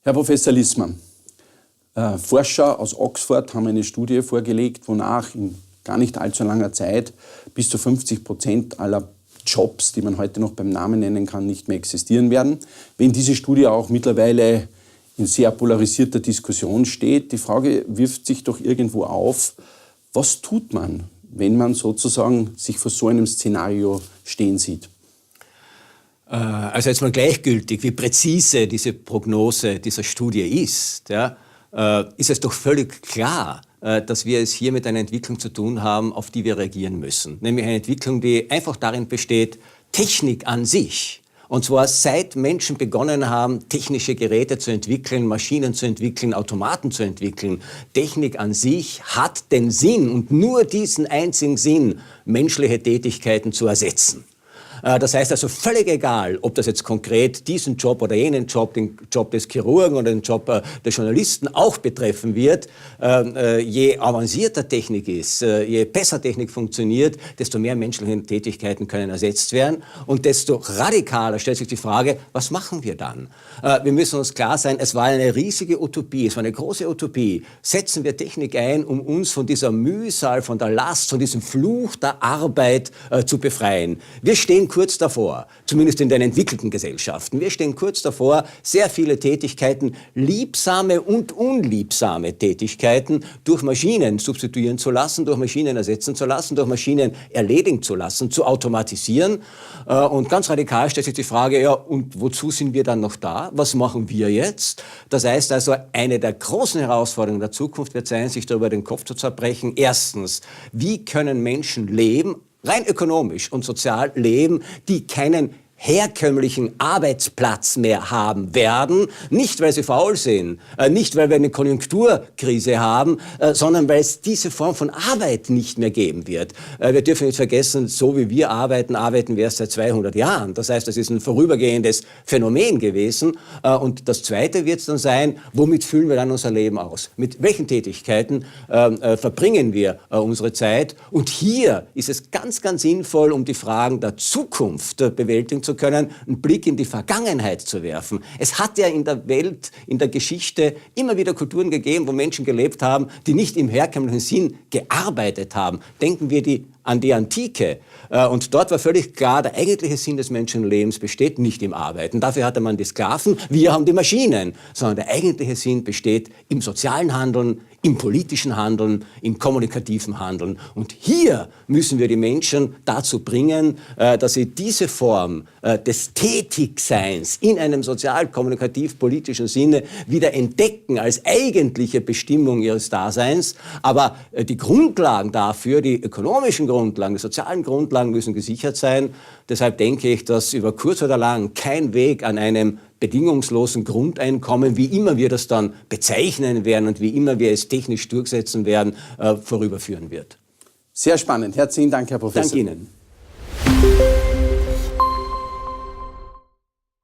Herr Professor Lissmann, Forscher aus Oxford haben eine Studie vorgelegt, wonach in gar nicht allzu langer Zeit bis zu 50% aller Jobs, die man heute noch beim Namen nennen kann, nicht mehr existieren werden. Wenn diese Studie auch mittlerweile in sehr polarisierter Diskussion steht, die Frage wirft sich doch irgendwo auf, was tut man, wenn man sozusagen sich vor so einem Szenario stehen sieht? Also jetzt mal gleichgültig, wie präzise diese Prognose dieser Studie ist, ja, ist es doch völlig klar, dass wir es hier mit einer Entwicklung zu tun haben, auf die wir reagieren müssen. Nämlich eine Entwicklung, die einfach darin besteht, Technik an sich, und zwar seit Menschen begonnen haben, technische Geräte zu entwickeln, Maschinen zu entwickeln, Automaten zu entwickeln. Technik an sich hat den Sinn und nur diesen einzigen Sinn, menschliche Tätigkeiten zu ersetzen. Das heißt also völlig egal, ob das jetzt konkret diesen Job oder jenen Job, den Job des Chirurgen oder den Job des Journalisten auch betreffen wird. Je avancierter Technik ist, je besser Technik funktioniert, desto mehr menschliche Tätigkeiten können ersetzt werden und desto radikaler stellt sich die Frage, was machen wir dann? Wir müssen uns klar sein, es war eine riesige Utopie, es war eine große Utopie. Setzen wir Technik ein, um uns von dieser Mühsal, von der Last, von diesem Fluch der Arbeit zu befreien. Wir stehen kurz davor, zumindest in den entwickelten Gesellschaften. Wir stehen kurz davor, sehr viele Tätigkeiten, liebsame und unliebsame Tätigkeiten, durch Maschinen substituieren zu lassen, durch Maschinen ersetzen zu lassen, durch Maschinen erledigen zu lassen, zu automatisieren. Und ganz radikal stellt sich die Frage, ja, und wozu sind wir dann noch da? Was machen wir jetzt? Das heißt also, eine der großen Herausforderungen der Zukunft wird sein, sich darüber den Kopf zu zerbrechen. Erstens, wie können Menschen leben, rein ökonomisch und sozial leben, die keinen herkömmlichen Arbeitsplatz mehr haben werden, nicht weil sie faul sind, nicht weil wir eine Konjunkturkrise haben, sondern weil es diese Form von Arbeit nicht mehr geben wird. Wir dürfen nicht vergessen, so wie wir arbeiten, arbeiten wir erst seit 200 Jahren. Das heißt, das ist ein vorübergehendes Phänomen gewesen. Und das Zweite wird es dann sein, womit füllen wir dann unser Leben aus? Mit welchen Tätigkeiten verbringen wir unsere Zeit? Und hier ist es ganz, ganz sinnvoll, um die Fragen der Zukunft bewältigen zu können, einen Blick in die Vergangenheit zu werfen. Es hat ja in der Welt, in der Geschichte immer wieder Kulturen gegeben, wo Menschen gelebt haben, die nicht im herkömmlichen Sinn gearbeitet haben. Denken wir an die Antike. Und dort war völlig klar, der eigentliche Sinn des Menschenlebens besteht nicht im Arbeiten. Dafür hatte man die Sklaven, wir haben die Maschinen. Sondern der eigentliche Sinn besteht im sozialen Handeln, im politischen Handeln, im kommunikativen Handeln. Und hier müssen wir die Menschen dazu bringen, dass sie diese Form des Tätigseins in einem sozial-kommunikativ-politischen Sinne wieder entdecken als eigentliche Bestimmung ihres Daseins. Aber die Grundlagen dafür, die ökonomischen Grundlagen, die sozialen Grundlagen müssen gesichert sein. Deshalb denke ich, dass über kurz oder lang kein Weg an einem bedingungslosen Grundeinkommen, wie immer wir das dann bezeichnen werden und wie immer wir es technisch durchsetzen werden, vorüberführen wird. Sehr spannend. Herzlichen Dank, Herr Professor. Danke Ihnen.